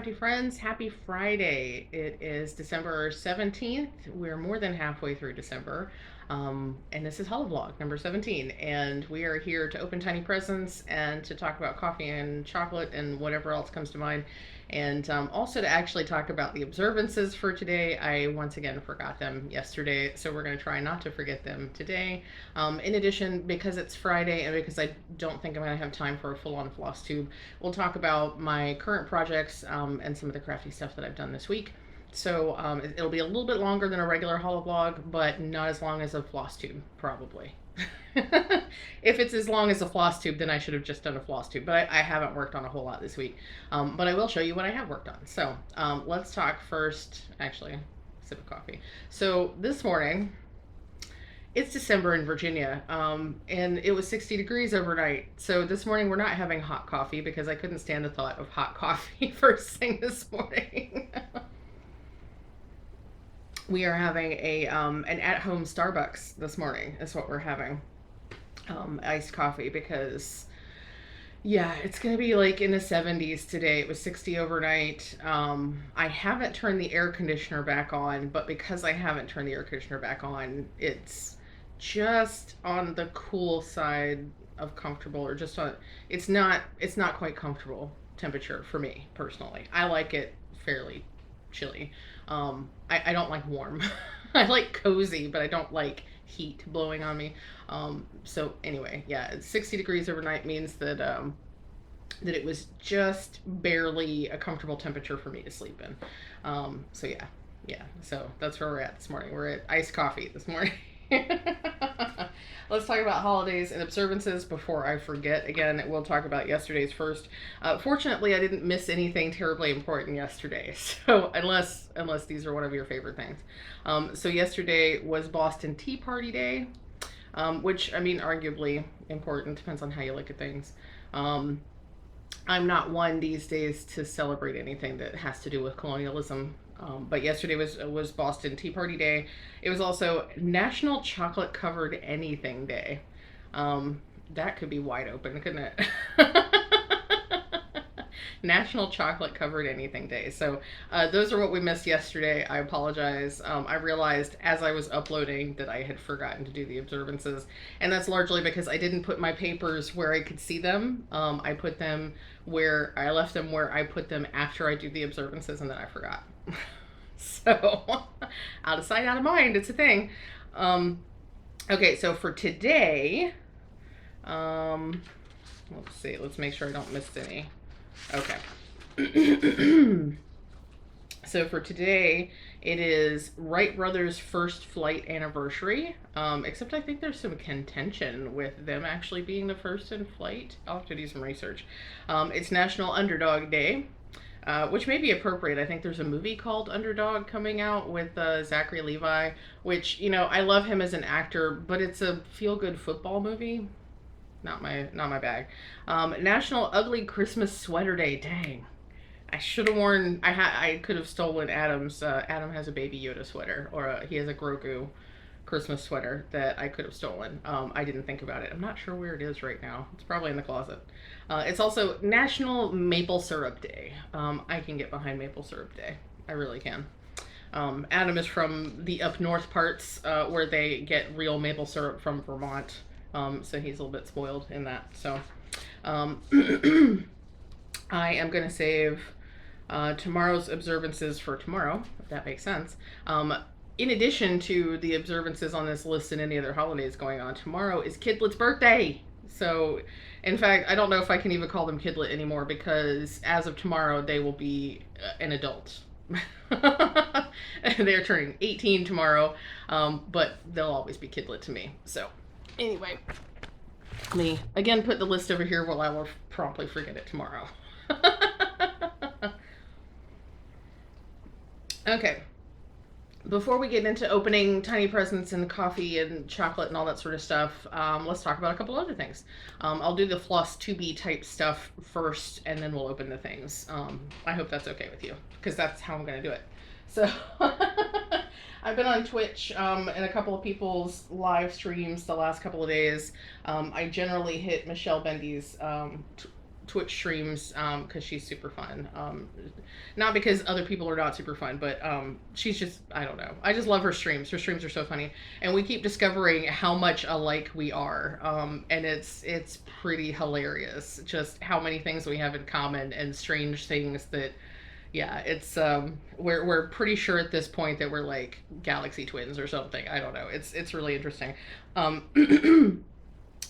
crafty friends. Happy Friday. It is December 17th. We're more than halfway through December. And this is Holi-Vlog number 17. And we are here to open tiny presents and to talk about coffee and chocolate and whatever else comes to mind. And also to actually talk about the observances for today. I once again forgot them yesterday, so we're going to try not to forget them today. In addition, because it's Friday and because I don't think I'm going to have time for a full-on floss tube, we'll talk about my current projects and some of the crafty stuff that I've done this week. So it'll be a little bit longer than a regular Holi-Vlog, but not as long as a floss tube, probably. If it's as long as a floss tube, then I should have just done a floss tube, but I haven't worked on a whole lot this week. But I will show you what I have worked on. So let's talk first, actually, sip of coffee. So this morning, it's December in Virginia, and it was 60 degrees overnight. So this morning we're not having hot coffee because I couldn't stand the thought of hot coffee first thing this morning. We are having an at-home Starbucks this morning is what we're having. Iced coffee because, yeah, it's going to be like in the 70s today. It was 60 overnight. I haven't turned the air conditioner back on, but because I haven't turned the air conditioner back on, it's just on the cool side of comfortable, or just on, it's not quite comfortable temperature for me personally. I like it fairly chilly. I don't like warm. I like cozy, but I don't like heat blowing on me. So anyway, yeah, it's 60 degrees overnight means that that it was just barely a comfortable temperature for me to sleep in. So yeah, so that's where we're at this morning. We're at iced coffee this morning. Let's talk about holidays and observances before I forget. Again, we'll talk about yesterday's first. Fortunately, I didn't miss anything terribly important yesterday. So unless these are one of your favorite things. So yesterday was Boston Tea Party Day, which, I mean, arguably important, depends on how you look at things. I'm not one these days to celebrate anything that has to do with colonialism. But yesterday was Boston Tea Party Day. It was also National Chocolate Covered Anything Day. That could be wide open, couldn't it? National Chocolate Covered Anything Day. So those are what we missed yesterday. I apologize. I realized as I was uploading that I had forgotten to do the observances. And that's largely because I didn't put my papers where I could see them. I put them where I left them where I put them after I do the observances, and then I forgot. So out of sight, out of mind. It's a thing. Okay, so for today, let's see. Let's make sure I don't miss any. Okay. So for today, it is Wright Brothers' first flight anniversary, except I think there's some contention with them actually being the first in flight. I'll have to do some research. It's National Underdog Day, which may be appropriate. I think there's a movie called Underdog coming out with Zachary Levi, which, you know, I love him as an actor, but it's a feel-good football movie. Not my bag. National Ugly Christmas Sweater Day. Dang. I should have worn, I could have stolen Adam's. Adam has a Baby Yoda sweater, or he has a Grogu Christmas sweater that I could have stolen. I didn't think about it. I'm not sure where it is right now. It's probably in the closet. It's also National Maple Syrup Day. I can get behind Maple Syrup Day. I really can. Adam is from the up north parts where they get real maple syrup from Vermont. So he's a little bit spoiled in that. So I am going to save tomorrow's observances for tomorrow, if that makes sense. In addition to the observances on this list and any other holidays going on, tomorrow is Kidlet's birthday. So, in fact, I don't know if I can even call them Kidlet anymore because as of tomorrow, they will be an adult. They're turning 18 tomorrow, but they'll always be Kidlet to me. So, anyway, let me again put the list over here while I will promptly forget it tomorrow. Okay. Before we get into opening tiny presents and coffee and chocolate and all that sort of stuff, let's talk about a couple other things. I'll do the floss tubey type stuff first, and then we'll open the things. I hope that's okay with you, because that's how I'm going to do it. So, I've been on Twitch and a couple of people's live streams the last couple of days. I generally hit Michelle Bendy's Twitch streams because she's super fun. Not because other people are not super fun, but she's just, I don't know. I just love her streams. Her streams are so funny, and we keep discovering how much alike we are. And it's pretty hilarious just how many things we have in common and strange things that, yeah, it's we're pretty sure at this point that we're like galaxy twins or something. I don't know. It's really interesting.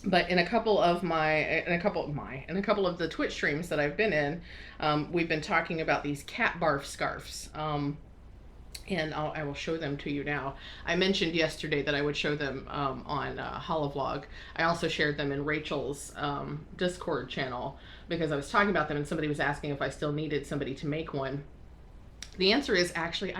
But in a couple of the Twitch streams that I've been in, we've been talking about these cat barf scarves. And I will show them to you now. I mentioned yesterday that I would show them on Holi-Vlog. I also shared them in Rachel's Discord channel because I was talking about them and somebody was asking if I still needed somebody to make one. The answer is actually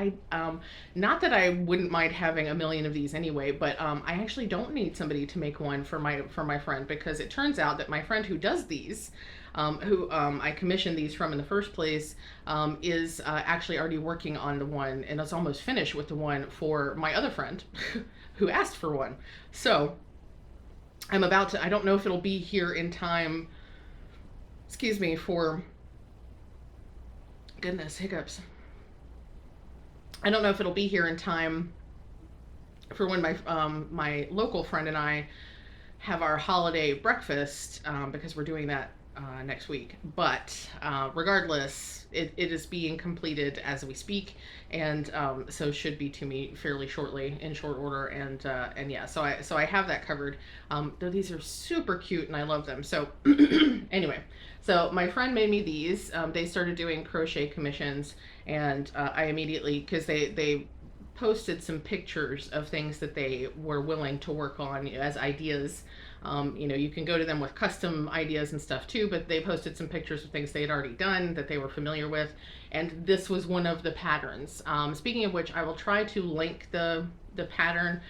not that I wouldn't mind having a million of these anyway, but I actually don't need somebody to make one for my friend, because it turns out that my friend who does these, who I commissioned these from in the first place, is actually already working on the one and is almost finished with the one for my other friend who asked for one. So I'm about to, I don't know if it'll be here in time, excuse me, for, goodness, hiccups. I don't know if it'll be here in time for when my local friend and I have our holiday breakfast, because we're doing that next week. But regardless, it is being completed as we speak, and so should be to me fairly shortly, in short order. And yeah, so I have that covered. Though these are super cute and I love them. So anyway, so my friend made me these. They started doing crochet commissions, and I immediately, because they posted some pictures of things that they were willing to work on as ideas. You know, you can go to them with custom ideas and stuff too, but they posted some pictures of things they had already done that they were familiar with, and this was one of the patterns. Speaking of which, I will try to link the pattern,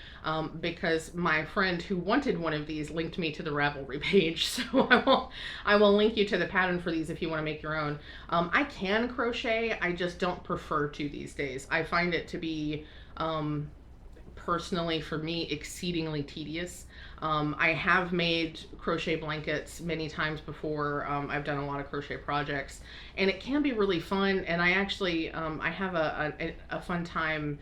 because my friend who wanted one of these linked me to the Ravelry page, so I will link you to the pattern for these if you want to make your own. I can crochet, I just don't prefer to these days. I find it to be personally, for me, exceedingly tedious. I have made crochet blankets many times before. I've done a lot of crochet projects, and it can be really fun, and I actually I have a fun time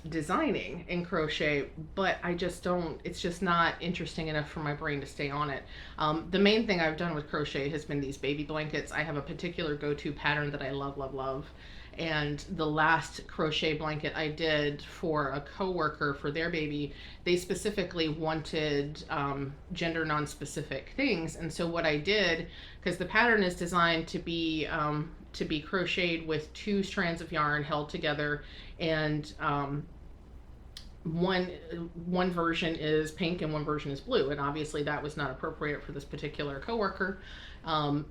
designing in crochet, but I just don't, it's just not interesting enough for my brain to stay on it. The main thing I've done with crochet has been these baby blankets. I have a particular go-to pattern that I love, love, love. And the last crochet blanket I did for a coworker for their baby, they specifically wanted gender non-specific things. And so what I did, because the pattern is designed to be crocheted with 2 strands of yarn held together, and one version is pink and one version is blue, and obviously that was not appropriate for this particular coworker.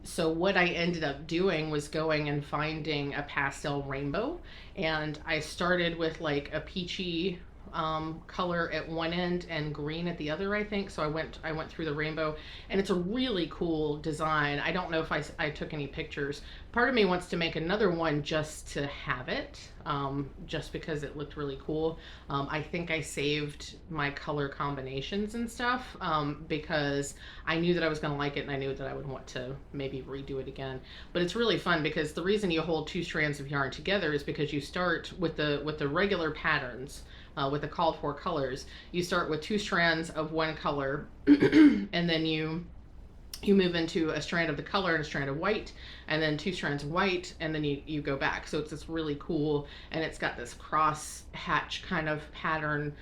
So what I ended up doing was going and finding a pastel rainbow, and I started with like a peachy color at one end and green at the other, I think. So I went through the rainbow, and it's a really cool design. I don't know if I took any pictures. Part of me wants to make another one just to have it, just because it looked really cool. I think I saved my color combinations and stuff, because I knew that I was going to like it, and I knew that I would want to maybe redo it again. But it's really fun, because the reason you hold 2 strands of yarn together is because you start with the regular patterns. With the called for colors, you start with 2 strands of one color, and then you move into a strand of the color and a strand of white, and then 2 strands of white, and then you go back. So it's this really cool, and it's got this cross hatch kind of pattern.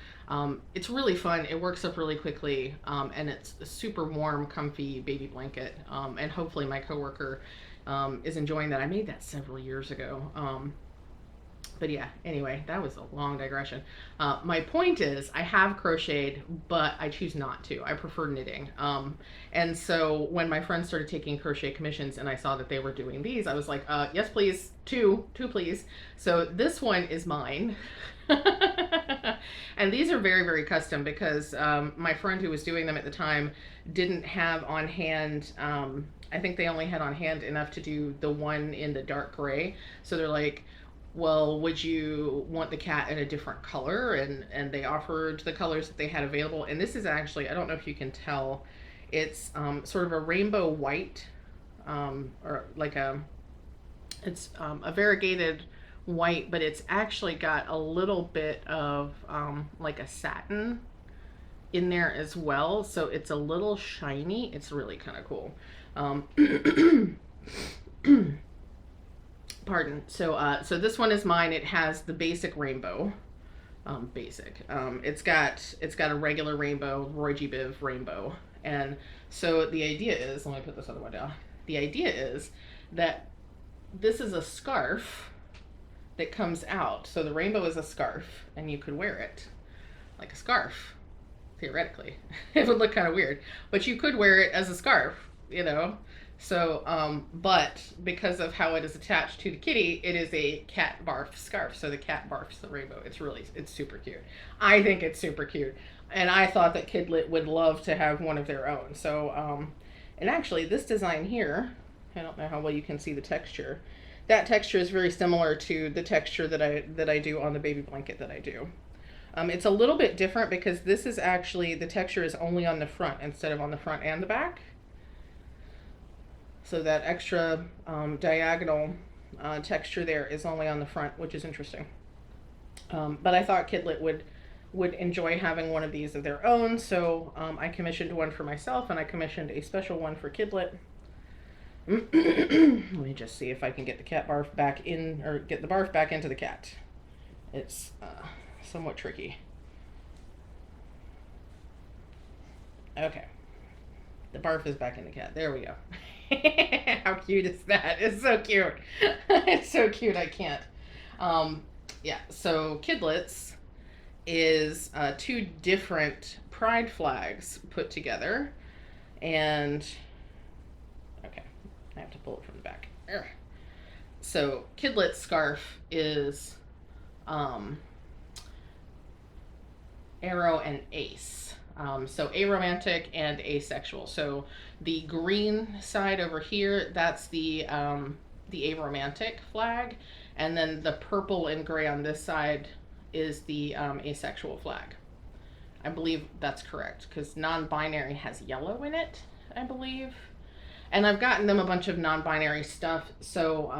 It's really fun. It works up really quickly, and it's a super warm, comfy baby blanket. And hopefully my coworker is enjoying that. I made that several years ago. But yeah, anyway, that was a long digression. My point is, I have crocheted, but I choose not to. I prefer knitting. And so when my friends started taking crochet commissions and I saw that they were doing these, I was like, yes, please, two please. So this one is mine. And these are very, very custom, because my friend who was doing them at the time didn't have on hand, I think they only had on hand enough to do the one in the dark gray. So they're like, well, would you want the cat in a different color? And they offered the colors that they had available. And this is actually, I don't know if you can tell, it's sort of a rainbow white or like it's a variegated white, but it's actually got a little bit of like a satin in there as well. So it's a little shiny. It's really kind of cool. Pardon. So this one is mine. It has the basic rainbow. It's got a regular rainbow, Roy G. Biv rainbow. And so the idea is, let me put this other one down. The idea is that this is a scarf that comes out. So the rainbow is a scarf, and you could wear it like a scarf, theoretically. It would look kind of weird, but you could wear it as a scarf, you know? So, but because of how it is attached to the kitty, it is a cat barf scarf. So the cat barfs the rainbow. It's super cute. I think it's super cute. And I thought that Kidlet would love to have one of their own. So, and actually this design here, I don't know how well you can see the texture. That texture is very similar to the texture that I do on the baby blanket that I do. It's a little bit different because this is actually, the texture is only on the front instead of on the front and the back. So that extra diagonal texture there is only on the front, which is interesting. But I thought Kidlet would enjoy having one of these of their own, so I commissioned one for myself, and I commissioned a special one for Kidlet. Let me just see if I can get the cat barf back in, or get the barf back into the cat. It's somewhat tricky. Okay. The barf is back in the cat. There we go. How cute is that? It's so cute. It's so cute. I can't. Yeah. So Kidlets is two different pride flags put together, and okay, I have to pull it from the back. So Kidlet's scarf is arrow and ace. So aromantic and asexual. So the green side over here, that's the aromantic flag, and then the purple and gray on this side is the asexual flag. I believe that's correct, because non-binary has yellow in it, I believe. And I've gotten them a bunch of non-binary stuff. So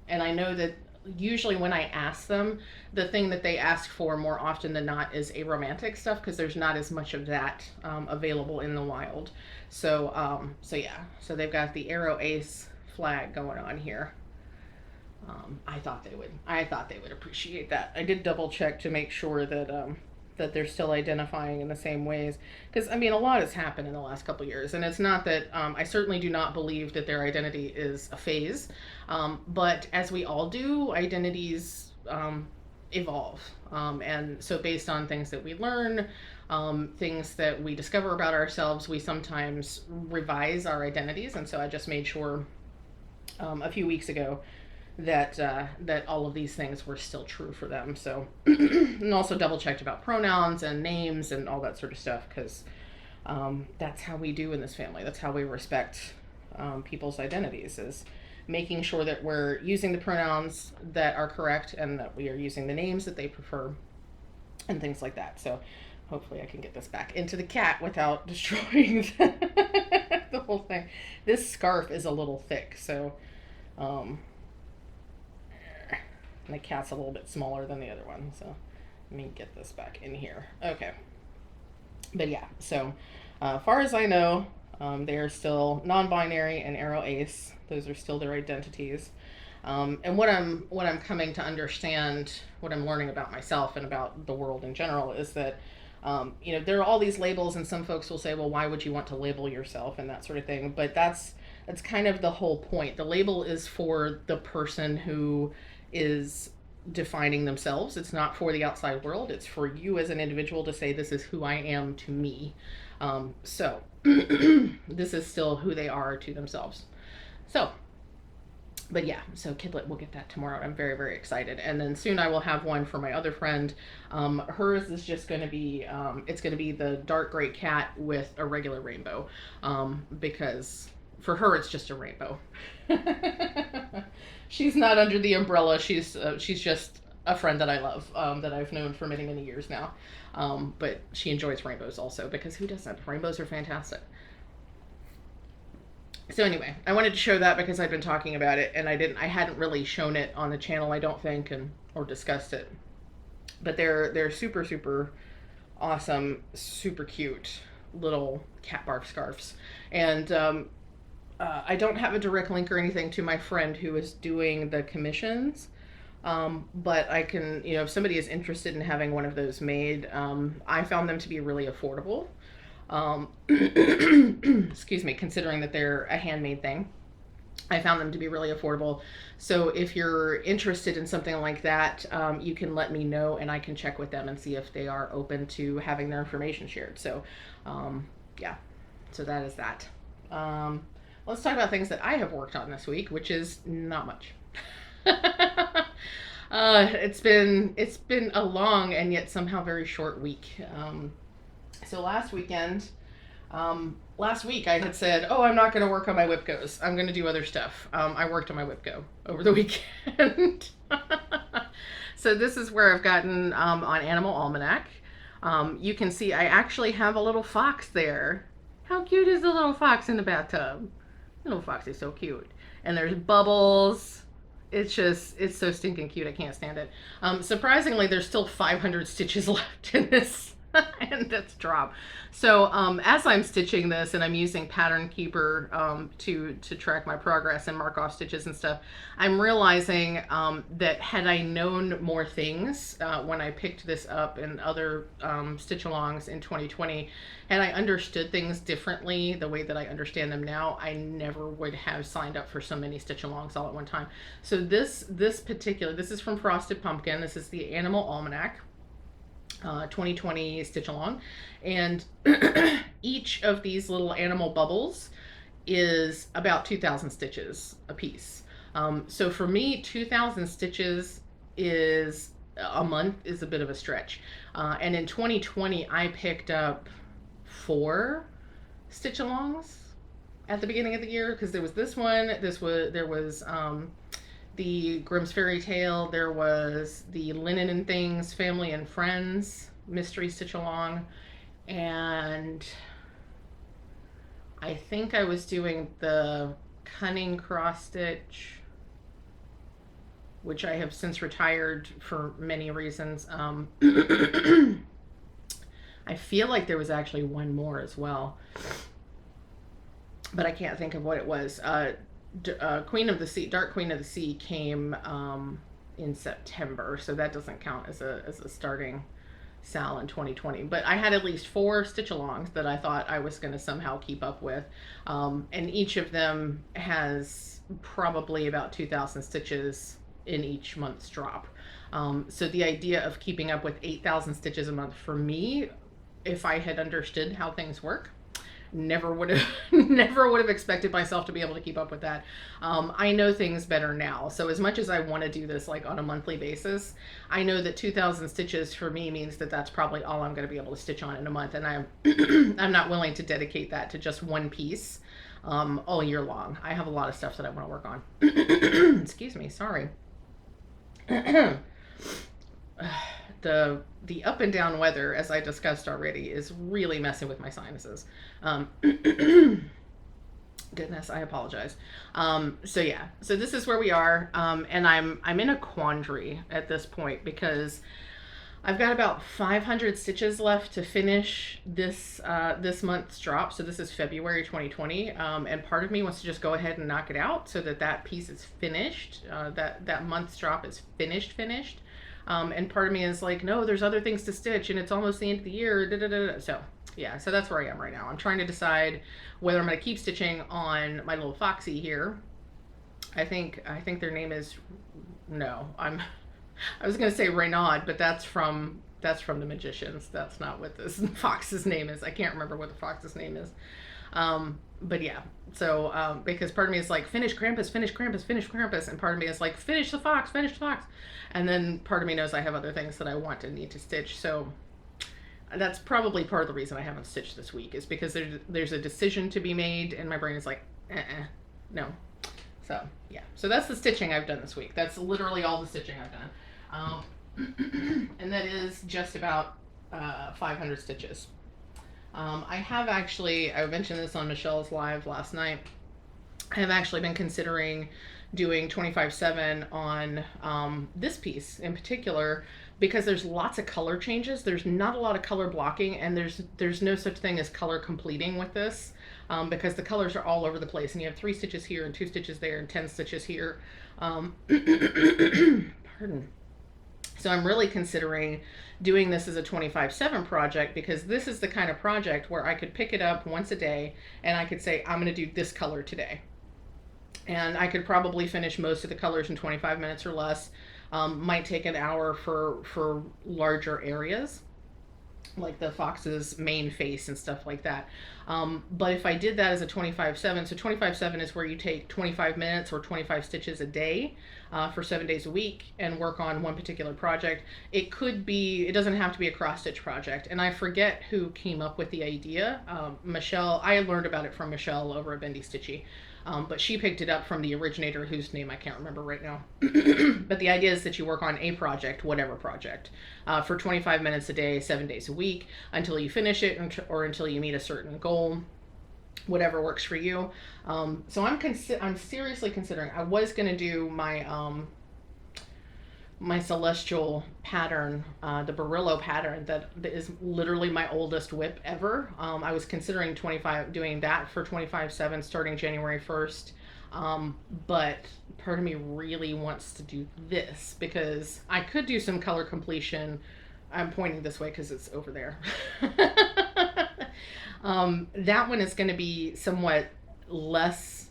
and I know that usually when I ask them, the thing that they ask for more often than not is aromantic stuff, because there's not as much of that available in the wild. So so yeah, so they've got the arrow ace flag going on here. I thought they would appreciate that. I did double check to make sure that that they're still identifying in the same ways, because I mean a lot has happened in the last couple of years, and it's not that I certainly do not believe that their identity is a phase, but as we all do, identities evolve, and so based on things that we learn, things that we discover about ourselves, we sometimes revise our identities. And so I just made sure a few weeks ago that that all of these things were still true for them. So and also double checked about pronouns and names and all that sort of stuff, because that's how we do in this family. That's how we respect people's identities, is making sure that we're using the pronouns that are correct and that we are using the names that they prefer and things like that. So hopefully I can get this back into the cat without destroying the whole thing. This scarf is a little thick, so and the cat's a little bit smaller than the other one, so let me get this back in here. Okay. But yeah, so far as I know, they are still non-binary and arrow ace. Those are still their identities. And what I'm coming to understand, what I'm learning about myself and about the world in general, is that you know, there are all these labels, and some folks will say, well, why would you want to label yourself and that sort of thing? But that's kind of the whole point. The label is for the person who is defining themselves. It's not for the outside world. It's for you as an individual to say, this is who I am to me. So this is still who they are to themselves. So, but yeah, so Kidlet, we'll get that tomorrow. I'm very, very excited. And then soon I will have one for my other friend. Hers is just going to be, it's going to be the dark gray cat with a regular rainbow, because for her, it's just a rainbow. She's not under the umbrella. She's just a friend that I love, that I've known for many, many years now. But she enjoys rainbows also, because who doesn't? Rainbows are fantastic. So anyway, I wanted to show that because I'd been talking about it, and I hadn't really shown it on the channel, I don't think, and or discussed it. But they're super super awesome, super cute little cat barf scarves. And I don't have a direct link or anything to my friend who is doing the commissions. But I can, you know, if somebody is interested in having one of those made, I found them to be really affordable. Excuse me, considering that they're a handmade thing. I found them to be really affordable. So if you're interested in something like that, you can let me know and I can check with them and see if they are open to having their information shared. So, yeah, so that is that. Let's talk about things that I have worked on this week, which is not much. It's been a long and yet somehow very short week. So last week I had said, oh, I'm not going to work on my Whipcos. I'm going to do other stuff. I worked on my Whipco over the weekend. So this is where I've gotten on Animal Almanac. You can see I actually have a little fox there. How cute is the little fox in the bathtub? The little fox is so cute. And there's bubbles. It's so stinking cute. I can't stand it. Surprisingly, there's still 500 stitches left in this and that's drop. So as I'm stitching this and I'm using Pattern Keeper to track my progress and mark off stitches and stuff, I'm realizing that had I known more things when I picked this up and other stitch alongs in 2020, and I understood things differently the way that I understand them now, I never would have signed up for so many stitch alongs all at one time. So this is from Frosted Pumpkin. This is the Animal Almanac 2020 stitch along, and each of these little animal bubbles is about 2,000 stitches a piece. So for me, 2,000 stitches is a month is a bit of a stretch. And in 2020, I picked up 4 stitch alongs at the beginning of the year, because there was this one, there was the Grimm's Fairy Tale, there was the Linen and Things Family and Friends mystery stitch along, and I think I was doing the Cunning cross stitch, which I have since retired for many reasons. I feel like there was actually one more as well, but I can't think of what it was. Queen of the Sea, Dark Queen of the Sea came in September, so that doesn't count as a starting sal in 2020. But I had at least 4 stitch alongs that I thought I was going to somehow keep up with, and each of them has probably about 2,000 stitches in each month's drop. So the idea of keeping up with 8,000 stitches a month for me, if I had understood how things work, never would have expected myself to be able to keep up with that. I know things better now, so as much as I want to do this like on a monthly basis, I know that 2,000 stitches for me means that that's probably all I'm going to be able to stitch on in a month, and I'm not willing to dedicate that to just one piece all year long. I have a lot of stuff that I want to work on. Excuse me, sorry. The up and down weather, as I discussed already, is really messing with my sinuses. Goodness, I apologize. So yeah, so this is where we are, and I'm in a quandary at this point, because I've got about 500 stitches left to finish this month's drop. So this is February 2020, and part of me wants to just go ahead and knock it out so that piece is finished. That month's drop is finished. And part of me is like, no, there's other things to stitch, and it's almost the end of the year. So yeah, so that's where I am right now. I'm trying to decide whether I'm going to keep stitching on my little foxy here. I think their name is, I was going to say Renaud, but that's from the Magicians. That's not what this fox's name is. I can't remember what the fox's name is. But yeah, so because part of me is like, finish Krampus, and part of me is like, finish the fox. And then part of me knows I have other things that I want and need to stitch. So that's probably part of the reason I haven't stitched this week, is because there's a decision to be made, and my brain is like, no. So yeah, so that's the stitching I've done this week. That's literally all the stitching I've done. And that is just about 500 stitches. I mentioned this on Michelle's live last night. I have actually been considering doing 25/7 on this piece in particular because there's lots of color changes. There's not a lot of color blocking, and there's no such thing as color completing with this, because the colors are all over the place, and you have 3 stitches here and 2 stitches there and 10 stitches here. Pardon. So I'm really considering doing this as a 25/7 project, because this is the kind of project where I could pick it up once a day and I could say, I'm going to do this color today. And I could probably finish most of the colors in 25 minutes or less. Might take an hour for larger areas, like the fox's main face and stuff like that. But if I did that as a 25/7, so 25/7 is where you take 25 minutes or 25 stitches a day for 7 days a week and work on one particular project. It could be, it doesn't have to be a cross stitch project. And I forget who came up with the idea. Michelle, I learned about it from Michelle over at Bendy Stitchy. But she picked it up from the originator, whose name I can't remember right now. But the idea is that you work on a project, whatever project, for 25 minutes a day, 7 days a week, until you finish it or until you meet a certain goal, whatever works for you. So I'm seriously considering. I was going to do my celestial pattern, the Barillo pattern that is literally my oldest whip ever. I was considering doing that for 25/7 starting January 1st. But part of me really wants to do this because I could do some color completion. I'm pointing this way because it's over there. That one is going to be somewhat less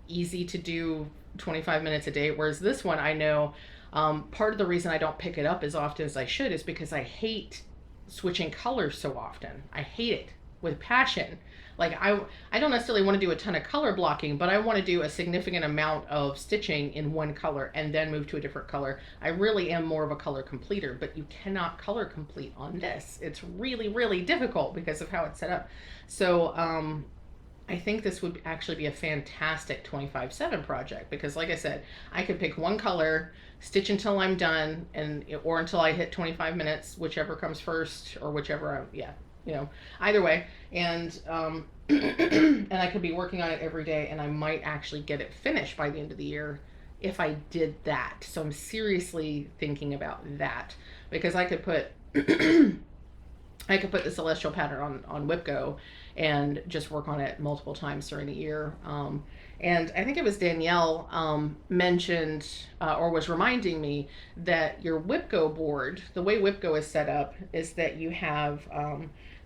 easy to do 25 minutes a day, whereas this one I know. Part of the reason I don't pick it up as often as I should is because I hate switching colors so often. I hate it with passion. Like I don't necessarily want to do a ton of color blocking, but I want to do a significant amount of stitching in one color and then move to a different color. I really am more of a color completer, but you cannot color complete on this. It's really, really difficult because of how it's set up. So, I think this would actually be a fantastic 25/7 project because, like I said, I could pick one color, stitch until I'm done, or until I hit 25 minutes, whichever comes first, or whichever either way. And and I could be working on it every day, and I might actually get it finished by the end of the year if I did that. So I'm seriously thinking about that because I could put the celestial pattern on WhipGo and just work on it multiple times during the year. And I think it was Danielle mentioned or was reminding me that your WhipGo board, the way WhipGo is set up, is that you have,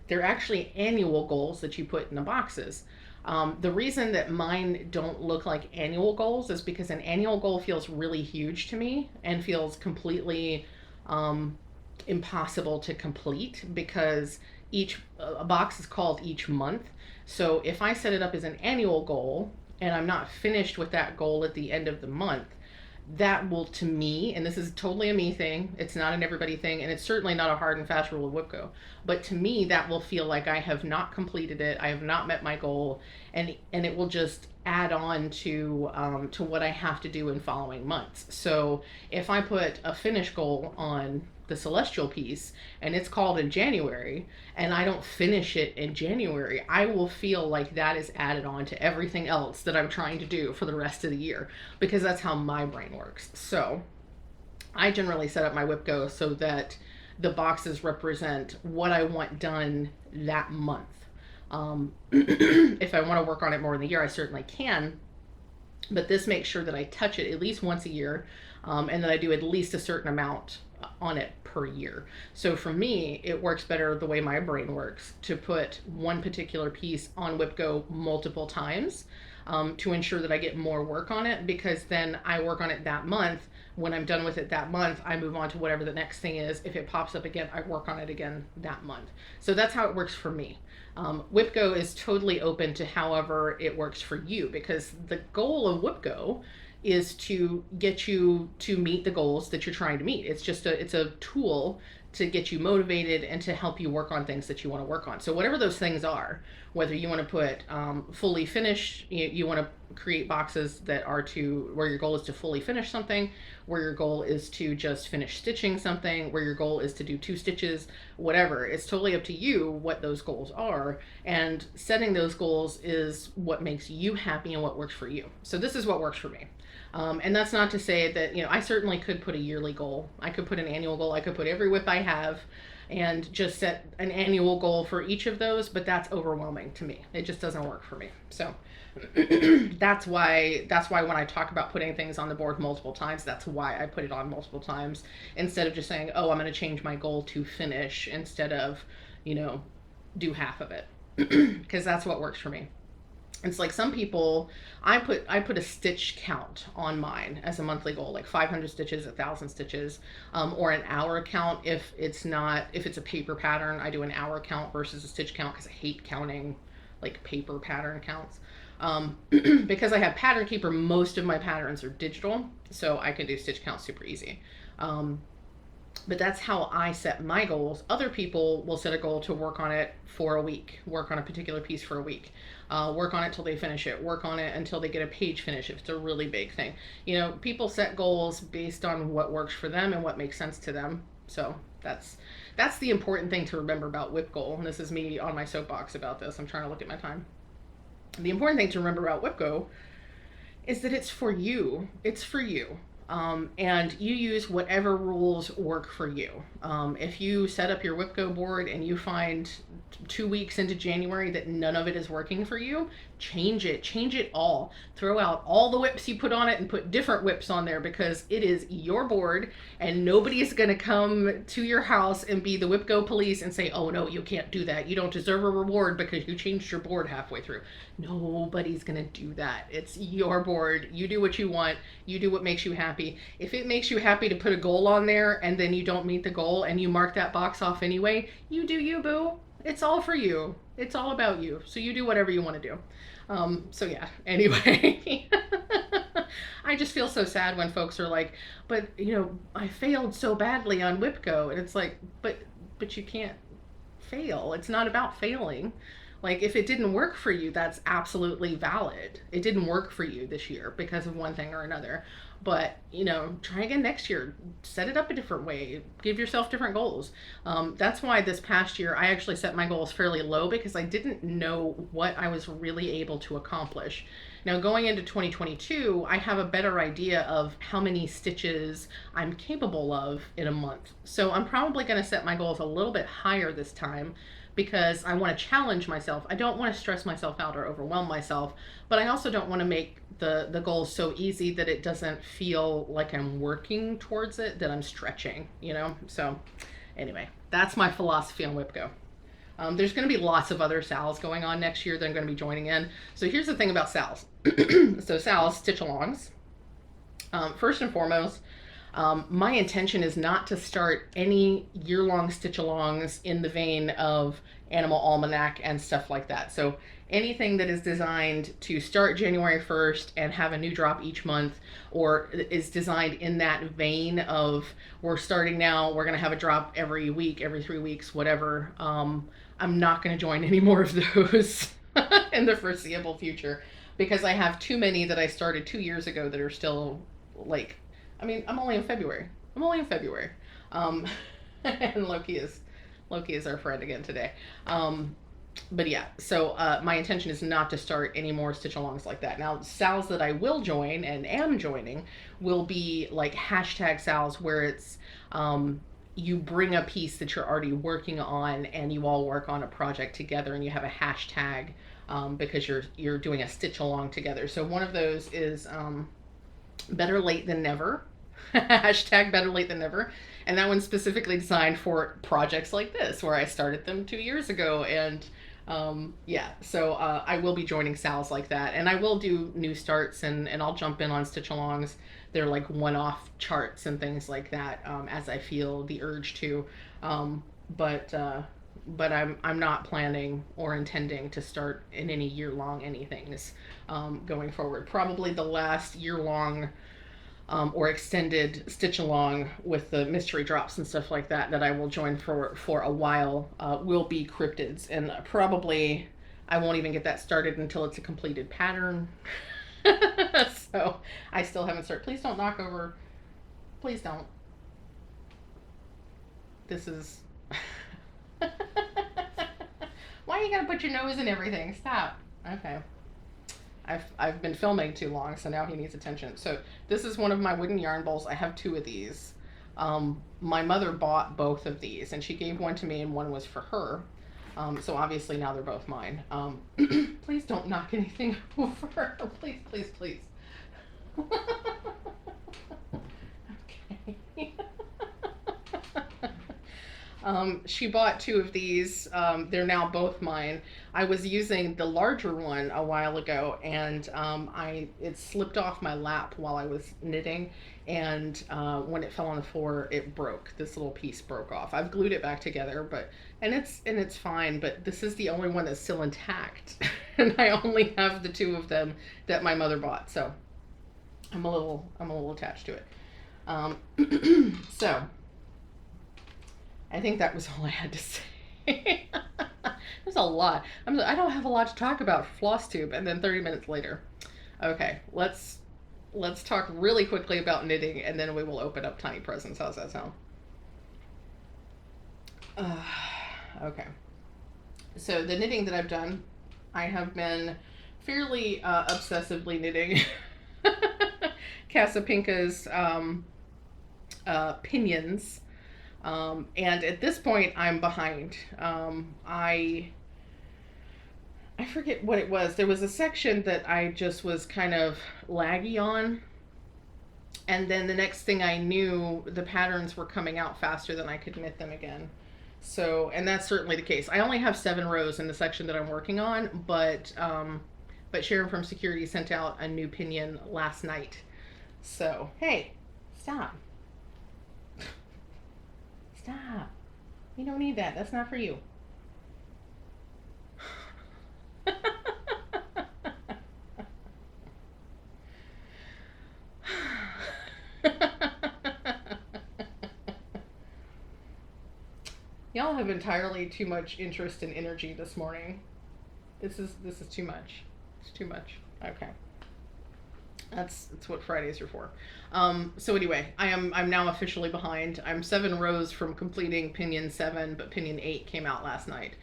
they're actually annual goals that you put in the boxes. The reason that mine don't look like annual goals is because an annual goal feels really huge to me and feels completely impossible to complete because a box is called each month. So if I set it up as an annual goal and I'm not finished with that goal at the end of the month, that will, to me, and this is totally a me thing, it's not an everybody thing, and it's certainly not a hard and fast rule of WhipGo, but to me that will feel like I have not completed it, I have not met my goal, and it will just add on to what I have to do in following months. So if I put a finish goal on the celestial piece and it's called in January and I don't finish it in January, I will feel like that is added on to everything else that I'm trying to do for the rest of the year because that's how my brain works. So I generally set up my WhipGo so that the boxes represent what I want done that month. If I want to work on it more in the year, I certainly can, but this makes sure that I touch it at least once a year, and that I do at least a certain amount on it per year. So for me, it works better the way my brain works to put one particular piece on WhipGo multiple times, to ensure that I get more work on it, because then I work on it that month. When I'm done with it that month, I move on to whatever the next thing is. If it pops up again, I work on it again that month. So that's how it works for me. WhipGo is totally open to however it works for you, because the goal of WhipGo is to get you to meet the goals that you're trying to meet. It's a tool to get you motivated and to help you work on things that you want to work on. So whatever those things are, whether you want to put fully finished, you want to create boxes that are to where your goal is to fully finish something, where your goal is to just finish stitching something, where your goal is to do 2 stitches, whatever. It's totally up to you what those goals are, and setting those goals is what makes you happy and what works for you. So this is what works for me. And that's not to say that, I certainly could put a yearly goal. I could put an annual goal. I could put every whip I have and just set an annual goal for each of those, but that's overwhelming to me. It just doesn't work for me. So that's why when I talk about putting things on the board multiple times, that's why I put it on multiple times instead of just saying, oh, I'm going to change my goal to finish instead of, do half of it, because that's what works for me. It's like some people, I put a stitch count on mine as a monthly goal, like 500 stitches, 1,000 stitches, or an hour count. If it's a paper pattern, I do an hour count versus a stitch count because I hate counting like paper pattern counts. Because I have Pattern Keeper, most of my patterns are digital, so I can do stitch count super easy. But that's how I set my goals. Other people will set a goal to work on it for a week, work on a particular piece for a week, work on it till they finish it, work on it until they get a page finish if it's a really big thing. People set goals based on what works for them and what makes sense to them. So that's the important thing to remember about whip goal. And this is me on my soapbox about this. I'm trying to look at my time. The important thing to remember about whip go is that it's for you. It's for you. And you use whatever rules work for you. If you set up your WhipGo board and you find 2 weeks into January that none of it is working for you, change it all. Throw out all the whips you put on it and put different whips on there, because it is your board and nobody is going to come to your house and be the WhipGo police and say, oh no, you can't do that. You don't deserve a reward because you changed your board halfway through. Nobody's going to do that. It's your board. You do what you want. You do what makes you happy. If it makes you happy to put a goal on there and then you don't meet the goal and you mark that box off anyway, you do you, boo. It's all for you. It's all about you. So you do whatever you want to do. So yeah, anyway, I just feel so sad when folks are like, but I failed so badly on WhipGo. And it's like, but you can't fail. It's not about failing. Like, if it didn't work for you, that's absolutely valid. It didn't work for you this year because of one thing or another. But, try again next year. Set it up a different way. Give yourself different goals. That's why this past year I actually set my goals fairly low, because I didn't know what I was really able to accomplish. Now, going into 2022, I have a better idea of how many stitches I'm capable of in a month. So I'm probably going to set my goals a little bit higher this time, because I want to challenge myself. I don't want to stress myself out or overwhelm myself, but I also don't want to make the goals so easy that it doesn't feel like I'm working towards it, that I'm stretching, So anyway, that's my philosophy on WhipGo. There's going to be lots of other SALs going on next year that I'm going to be joining in. So here's the thing about SALs. So SALs, stitch-alongs. First and foremost, my intention is not to start any year-long stitch-alongs in the vein of Animal Almanac and stuff like that. So anything that is designed to start January 1st and have a new drop each month, or is designed in that vein of we're starting now, we're going to have a drop every week, every 3 weeks, whatever. I'm not going to join any more of those in the foreseeable future, because I have too many that I started 2 years ago that are still like, I'm only in February. And Loki is our friend again today. But yeah, so my intention is not to start any more stitch-alongs like that. Now, SALs that I will join and am joining will be like hashtag SALs, where it's you bring a piece that you're already working on and you all work on a project together and you have a hashtag because you're doing a stitch-along together. So one of those is Better Late Than Never. Hashtag Better Late Than Never. And that one's specifically designed for projects like this, where I started them 2 years ago. And so I will be joining SALs like that. And I will do new starts, and I'll jump in on stitch-alongs. They're like one-off charts and things like that as I feel the urge to. But I'm not planning or intending to start in any year-long anythings going forward. Probably the last year-long or extended stitch along with the mystery drops and stuff like that that I will join for a while will be cryptids, and probably I won't even get that started until it's a completed pattern. So I still haven't started. Please don't knock over. Please don't. This is. Why you gotta put your nose in everything? Stop. Okay. I've been filming too long, so now he needs attention. So this is one of my wooden yarn bowls. I have two of these. My mother bought both of these, and she gave one to me, and one was for her. So obviously now they're both mine. Please don't knock anything over. Please, please, please. Okay. She bought two of these. They're now both mine. I was using the larger one a while ago, and it slipped off my lap while I was knitting, and when it fell on the floor, it broke. This little piece broke off. I've glued it back together, and it's fine. But this is the only one that's still intact, and I only have the two of them that my mother bought. So I'm a little attached to it. So. I think that was all I had to say. There's a lot. I don't have a lot to talk about for flosstube, and then 30 minutes later. Okay, let's talk really quickly about knitting, and then we will open up tiny presents. How's that sound? Okay. So the knitting that I've done, I have been fairly obsessively knitting Casapinka's pinions. And at this point, I'm behind. I forget what it was. There was a section that I just was kind of laggy on. And then the next thing I knew, the patterns were coming out faster than I could knit them again. So, and that's certainly the case. I only have 7 rows in the section that I'm working on, but Sharon from Security sent out a new pinion last night. So, hey, stop. Stop. You don't need that. That's not for you. Y'all have entirely too much interest and energy this morning. This is too much. It's too much. Okay. That's what Fridays are for. So anyway, I'm now officially behind. I'm 7 rows from completing pinion 7, but pinion 8 came out last night.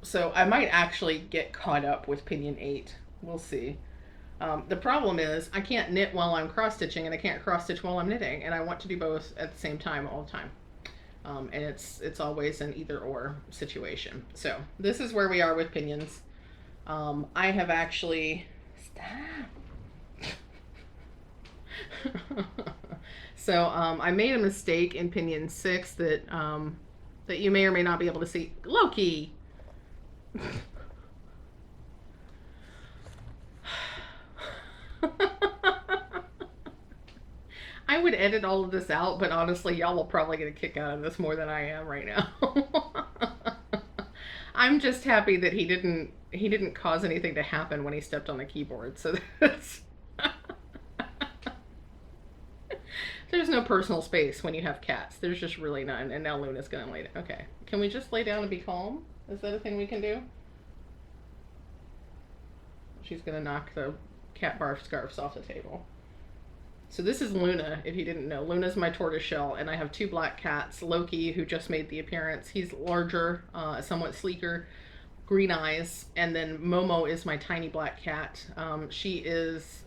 So I might actually get caught up with pinion 8. We'll see. The problem is I can't knit while I'm cross stitching, and I can't cross stitch while I'm knitting, and I want to do both at the same time all the time. And it's always an either or situation. So this is where we are with pinions. I have actually stop. So I made a mistake in pinion 6 that you may or may not be able to see. Loki. I would edit all of this out, but honestly, y'all will probably get a kick out of this more than I am right now. I'm just happy that he didn't cause anything to happen when he stepped on the keyboard. So that's there's no personal space when you have cats. There's just really none. And now Luna's gonna lay down. Okay, can we just lay down and be calm? Is that a thing we can do? She's gonna knock the cat barf scarves off the table. So this is Luna, if you didn't know. Luna's my tortoiseshell, and I have 2 black cats. Loki, who just made the appearance, he's larger, somewhat sleeker, green eyes. And then Momo is my tiny black cat. She is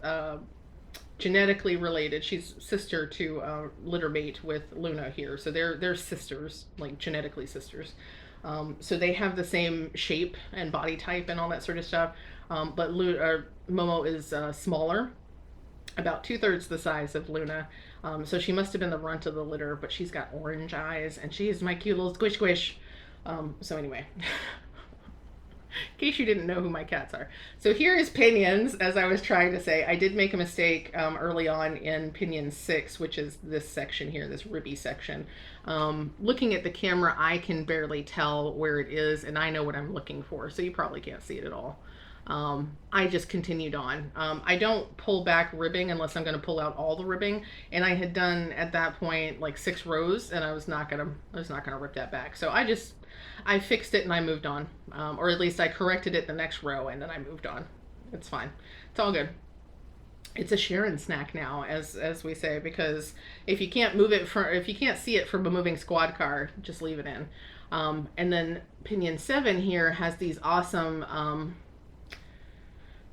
genetically related. She's sister to litter mate with Luna here. So they're sisters, like genetically sisters. So they have the same shape and body type and all that sort of stuff. But Momo is smaller, about 2/3 the size of Luna. So she must have been the runt of the litter, but she's got orange eyes, and she is my cute little squish squish. So anyway, in case you didn't know who my cats are. So here is pinions, as I was trying to say. I did make a mistake early on in pinion 6, which is this section here, this ribby section. Looking at the camera, I can barely tell where it is, and I know what I'm looking for, so you probably can't see it at all. I just continued on. I don't pull back ribbing unless I'm going to pull out all the ribbing, and I had done at that point like 6 rows, and I was not gonna rip that back. So I fixed it and I moved on, or at least I corrected it the next row, and then I moved on. It's fine. It's all good. It's a Sharon snack now, as we say, because if you can't see it from a moving squad car, just leave it in. And then Pinion 7 here has these awesome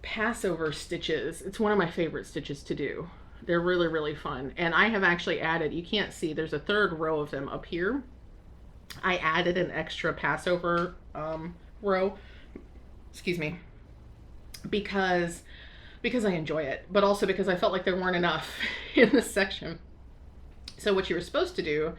Passover stitches. It's one of my favorite stitches to do. They're really, really fun. And I have actually added, you can't see, there's a 3rd row of them up here. I added an extra Passover row, excuse me, because I enjoy it, but also because I felt like there weren't enough in this section. So what you were supposed to do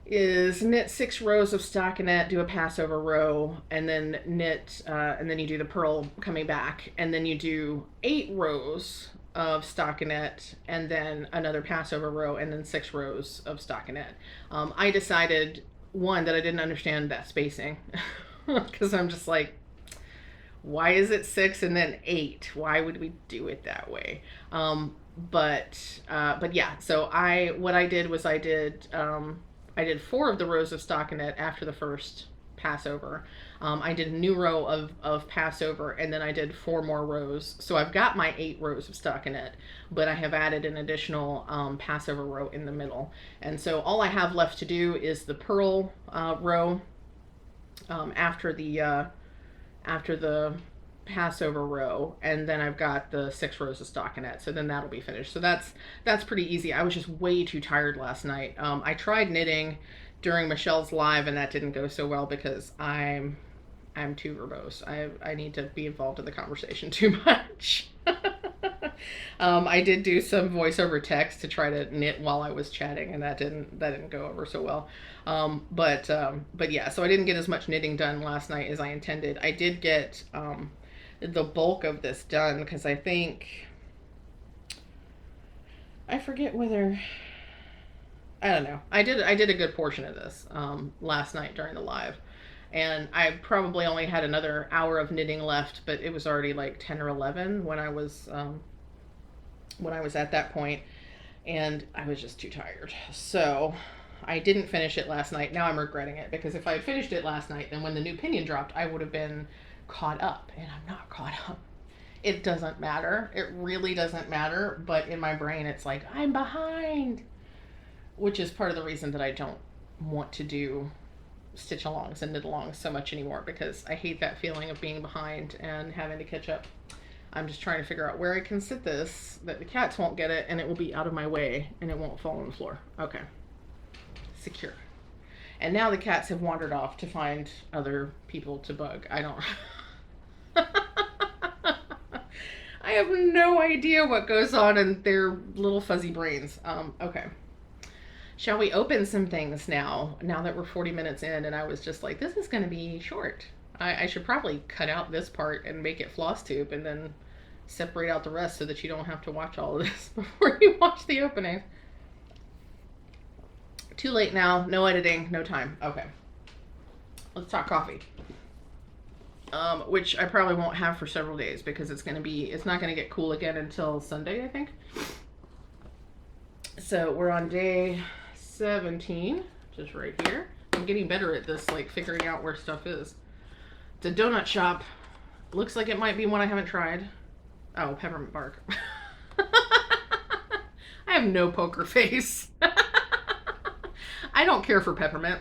is knit 6 rows of stockinette, do a Passover row, and then knit, and then you do the purl coming back, and then you do 8 rows of stockinette, and then another Passover row, and then 6 rows of stockinette. I decided, one, that I didn't understand that spacing, because I'm just like, why is it 6 and then 8? Why would we do it that way? But yeah, so what I did was I did 4 of the rows of stockinette after the first Passover. I did a new row of Passover, and then I did 4 more rows. So I've got my 8 rows of stockinette, but I have added an additional Passover row in the middle. And so all I have left to do is the purl row after the Passover row, and then I've got the 6 rows of stockinette, so then that'll be finished. So that's pretty easy. I was just way too tired last night. I tried knitting during Michelle's live, and that didn't go so well because I'm too verbose. I need to be involved in the conversation too much. I did do some voiceover text to try to knit while I was chatting, and that didn't go over so well. But yeah, so I didn't get as much knitting done last night as I intended. I did get the bulk of this done because I forget whether, I don't know. I did a good portion of this last night during the live, and I probably only had another hour of knitting left, but it was already like 10 or 11 when I was at that point, and I was just too tired. So I didn't finish it last night. Now I'm regretting it, because if I had finished it last night, then when the new pinion dropped, I would have been caught up, and I'm not caught up. It doesn't matter. It really doesn't matter, but in my brain it's like, I'm behind, which is part of the reason that I don't want to do stitch alongs and knit alongs so much anymore, because I hate that feeling of being behind and having to catch up. I'm just trying to figure out where I can sit this, that the cats won't get it, and it will be out of my way, and it won't fall on the floor. Okay. Secure. And now the cats have wandered off to find other people to bug. I don't... I have no idea what goes on in their little fuzzy brains. Okay. Shall we open some things now that we're 40 minutes in, and I was just like, this is going to be short. I should probably cut out this part and make it flosstube, and then separate out the rest so that you don't have to watch all of this before you watch the opening. Too late now. No editing. No time. Okay. Let's talk coffee. Which I probably won't have for several days, because it's not going to get cool again until Sunday, I think. So we're on day 17, just right here. I'm getting better at this, like figuring out where stuff is. It's a donut shop. Looks like it might be one I haven't tried. Oh, peppermint bark. I have no poker face. I don't care for peppermint.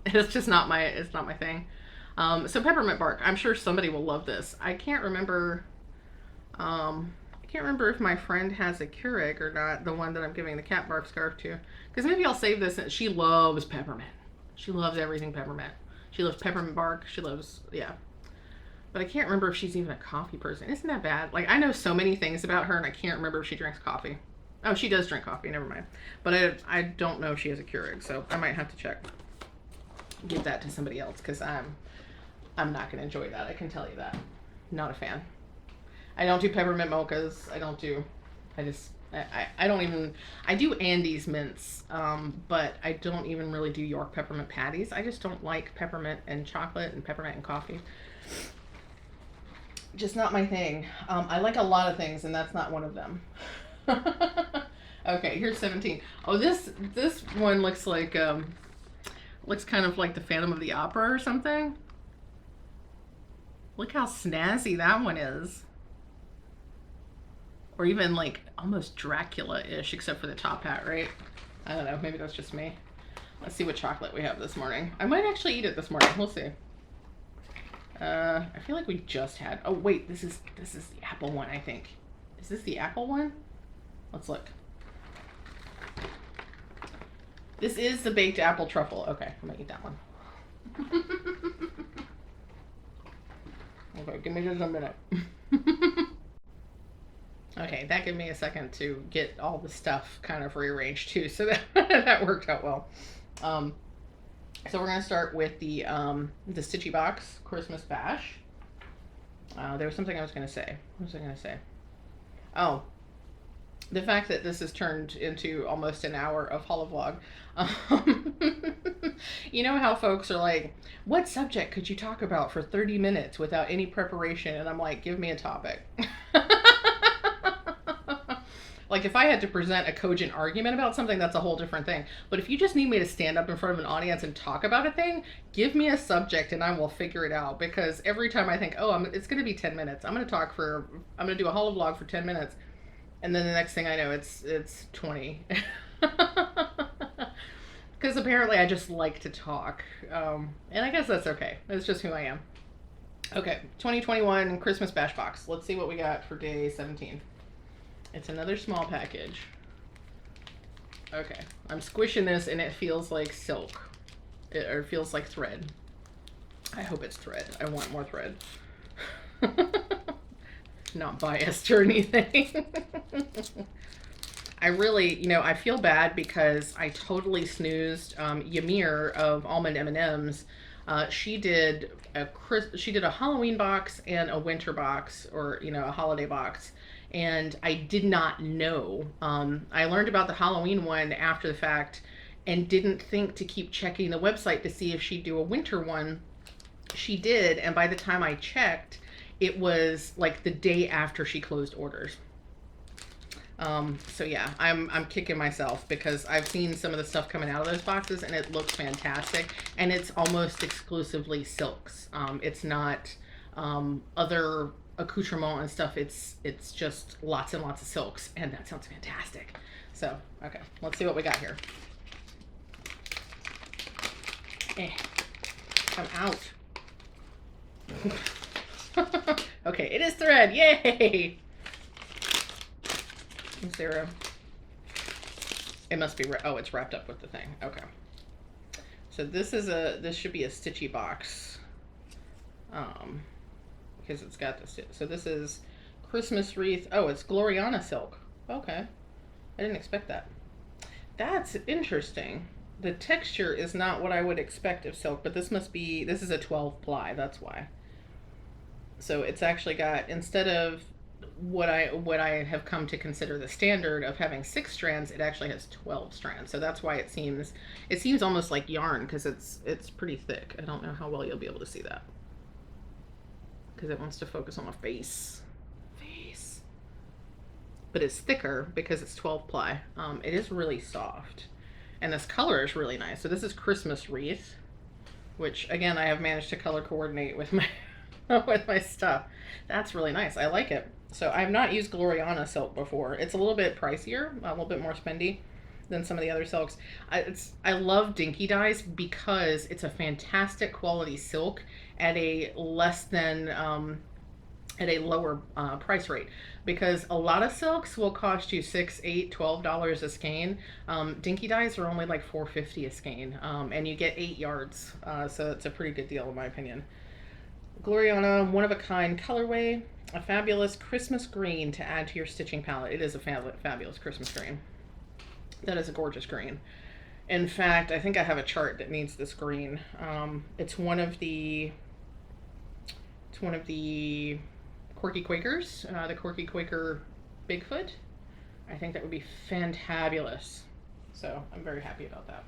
It's just not my thing. So peppermint bark. I'm sure somebody will love this. I can't remember if my friend has a Keurig or not, the one that I'm giving the cat bark scarf to. Because maybe I'll save this. She loves peppermint. She loves everything peppermint. She loves peppermint bark. She loves, yeah. But I can't remember if she's even a coffee person. Isn't that bad? Like, I know so many things about her, and I can't remember if she drinks coffee. Oh, she does drink coffee. Never mind. But I don't know if she has a Keurig, so I might have to check. Give that to somebody else, because I'm not going to enjoy that. I can tell you that. Not a fan. I don't do peppermint mochas. I don't do Andes mints, but I don't even really do York peppermint patties. I just don't like peppermint and chocolate and peppermint and coffee. Just not my thing. I like a lot of things, and that's not one of them. Okay, here's 17. Oh, this one looks kind of like the Phantom of the Opera or something. Look how snazzy that one is. Or even like almost Dracula-ish, except for the top hat, right? I don't know. Maybe that's just me. Let's see what chocolate we have this morning. I might actually eat it this morning. We'll see. I feel like we just had. Oh wait, this is the apple one. I think. Is this the apple one? Let's look. This is the baked apple truffle. Okay, I'm gonna eat that one. Okay, give me just a minute. Okay, that gave me a second to get all the stuff kind of rearranged too, so that worked out well. So we're gonna start with the Stitchy Box Christmas Bash. There was something I was gonna say. What was I gonna say? Oh, the fact that this has turned into almost an hour of Holi-Vlog. You know how folks are like, what subject could you talk about for 30 minutes without any preparation? And I'm like, give me a topic. Like, if I had to present a cogent argument about something, that's a whole different thing. But if you just need me to stand up in front of an audience and talk about a thing, give me a subject and I will figure it out. Because every time I think, oh, it's going to be 10 minutes. I'm going to do a Holi-Vlog for 10 minutes. And then the next thing I know, it's 20. Because apparently I just like to talk. And I guess that's okay. It's just who I am. Okay, 2021 Christmas Bash Box. Let's see what we got for day 17. It's another small package. Okay, I'm squishing this and it feels like silk. Or it feels like thread. I hope it's thread. I want more thread. Not biased or anything. I really, I feel bad because I totally snoozed Ymir of Almond M&Ms. She did a Halloween box and a winter box, or a holiday box, and I did not know. I learned about the Halloween one after the fact and didn't think to keep checking the website to see if she'd do a winter one. She did, and by the time I checked, it was like the day after she closed orders. So yeah, I'm kicking myself because I've seen some of the stuff coming out of those boxes and it looks fantastic, and it's almost exclusively silks. It's not other accoutrement and stuff. It's just lots and lots of silks, and that sounds fantastic. So okay, let's see what we got here. Come out. Okay, it is thread. Yay! Is there a... It must be... Oh, it's wrapped up with the thing. Okay. So this should be a stitchy box. Because it's got this... So this is Christmas wreath. Oh, it's Gloriana silk. Okay. I didn't expect that. That's interesting. The texture is not what I would expect of silk, but this is a 12 ply. That's why. So it's actually got, instead of what I have come to consider the standard of having 6 strands, it actually has 12 strands. So that's why it seems almost like yarn, because it's pretty thick. I don't know how well you'll be able to see that because it wants to focus on the face. But it's thicker because it's 12 ply. It is really soft, and this color is really nice. So this is Christmas wreath, which again I have managed to color coordinate with my with my stuff. That's really nice. I like it. So I've not used Gloriana silk before. It's a little bit pricier, a little bit more spendy than some of the other silks. I love Dinky Dyes because it's a fantastic quality silk at a less than at a lower price rate, because a lot of silks will cost you $6, $8, $12 a skein. Dinky Dyes are only like $4.50 a skein, and you get 8 yards, so it's a pretty good deal in my opinion. Gloriana, one of a kind colorway, a fabulous Christmas green to add to your stitching palette. It is a fabulous Christmas green. That is a gorgeous green. In fact, I think I have a chart that needs this green. It's one of the Quirky Quakers, the Quirky Quaker Bigfoot. I think that would be fantabulous. So I'm very happy about that.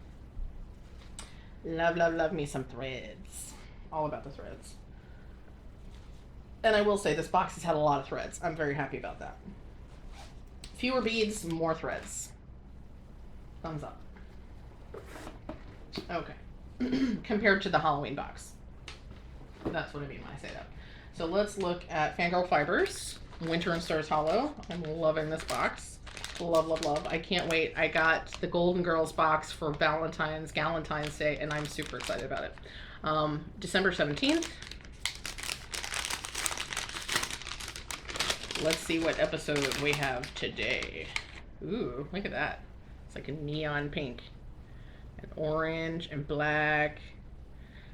Love, love, love me some threads. All about the threads. And I will say this box has had a lot of threads. I'm very happy about that. Fewer beads, more threads. Thumbs up. Okay. Compared to the Halloween box. That's what I mean when I say that. So let's look at Fangirl Fibers, Winter and Stars Hollow. I'm loving this box. Love, love, love. I can't wait. I got the Golden Girls box for Galentine's Day, and I'm super excited about it. December 17th. Let's see what episode we have today. Ooh, look at that. It's like a neon pink and orange and black.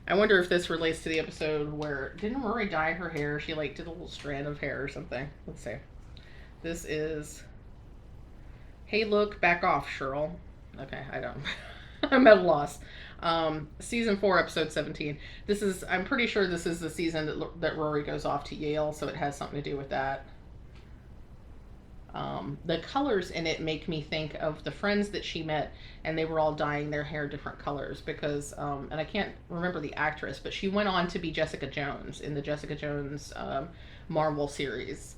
I wonder if this relates to the episode where, didn't Rory dye her hair? She like did a little strand of hair or something. Let's see. This is, hey look, back off, Cheryl. Okay, I don't, I'm at a loss. Season 4, episode 17. This is, I'm pretty sure this is the season that Rory goes off to Yale, so it has something to do with that. The colors in it make me think of the friends that she met, and they were all dyeing their hair different colors because, and I can't remember the actress, but she went on to be Jessica Jones in the Jessica Jones Marvel series.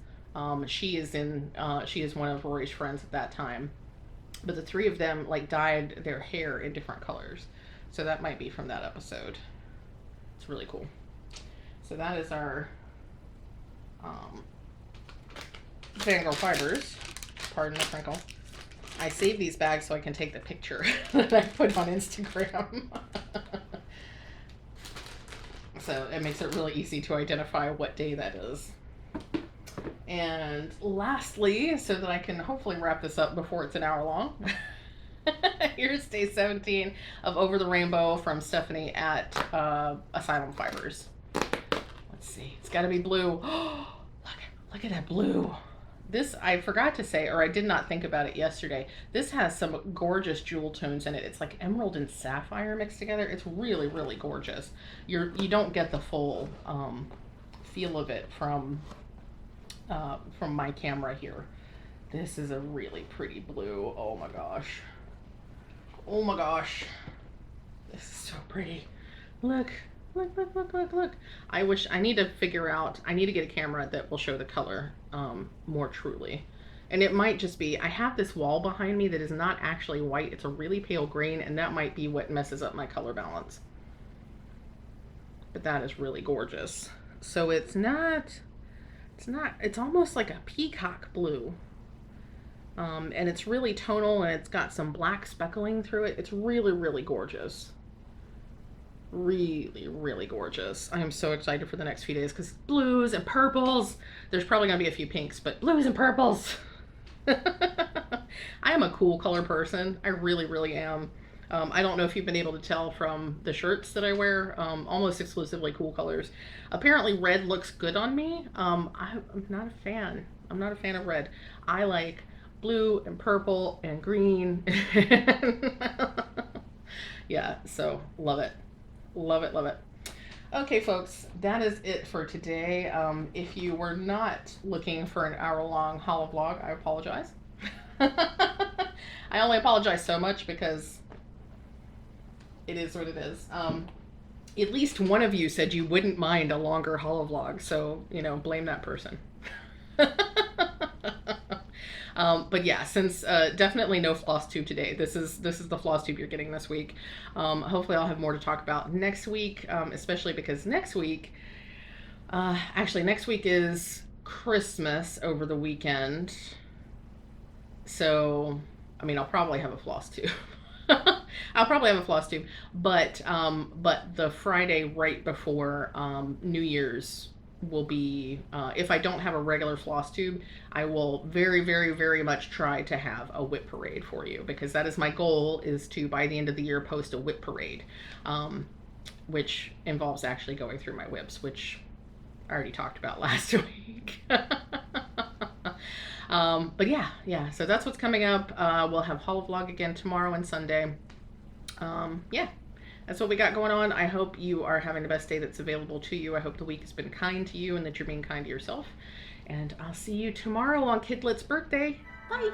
She is one of Rory's friends at that time, but the three of them like dyed their hair in different colors, so that might be from that episode. It's really cool. So that is our Fangirl Fibers. Pardon the crinkle. I save these bags so I can take the picture that I put on Instagram. So it makes it really easy to identify what day that is. And lastly, so that I can hopefully wrap this up before it's an hour long, here's day 17 of Over the Rainbow from Stephanie at Asylum Fibers. Let's see. It's got to be blue. Look at that blue. This, I forgot to say, or I did not think about it yesterday. This has some gorgeous jewel tones in it. It's like emerald and sapphire mixed together. It's really, really gorgeous. You don't get the full feel of it from my camera here. This is a really pretty blue. Oh my gosh. Oh my gosh. This is so pretty. Look. Look. I need to figure out, I need to get a camera that will show the color more truly. And it might just be, I have this wall behind me that is not actually white. It's a really pale green, and that might be what messes up my color balance. But that is really gorgeous. So it's almost like a peacock blue. And it's really tonal, and it's got some black speckling through it. It's really, really gorgeous. Really, really gorgeous. I am so excited for the next few days because blues and purples. There's probably gonna be a few pinks, but blues and purples. I am a cool color person. I really, really am. I don't know if you've been able to tell from the shirts that I wear, almost exclusively cool colors. Apparently red looks good on me. I'm not a fan. I'm not a fan of red. I like blue and purple and green. Yeah, so love it. Love it, love it. Okay, folks, that is it for today. If you were not looking for an hour-long Holi-Vlog, I apologize. I only apologize so much because it is what it is. At least one of you said you wouldn't mind a longer Holi-Vlog, so, blame that person. But yeah, since definitely no floss tube today. This is the floss tube you're getting this week. Hopefully I'll have more to talk about next week, especially because next week is Christmas over the weekend. So, I'll probably have a floss tube. I'll probably have a floss tube, but the Friday right before New Year's will be, if I don't have a regular floss tube, I will very, very, very much try to have a whip parade for you, because that is my goal, is to, by the end of the year, post a whip parade, which involves actually going through my whips, which I already talked about last week. But yeah, so that's what's coming up. We'll have Holi-Vlog again tomorrow and Sunday. Yeah. That's what we got going on. I hope you are having the best day that's available to you. I hope the week has been kind to you and that you're being kind to yourself. And I'll see you tomorrow on Kidlet's birthday. Bye.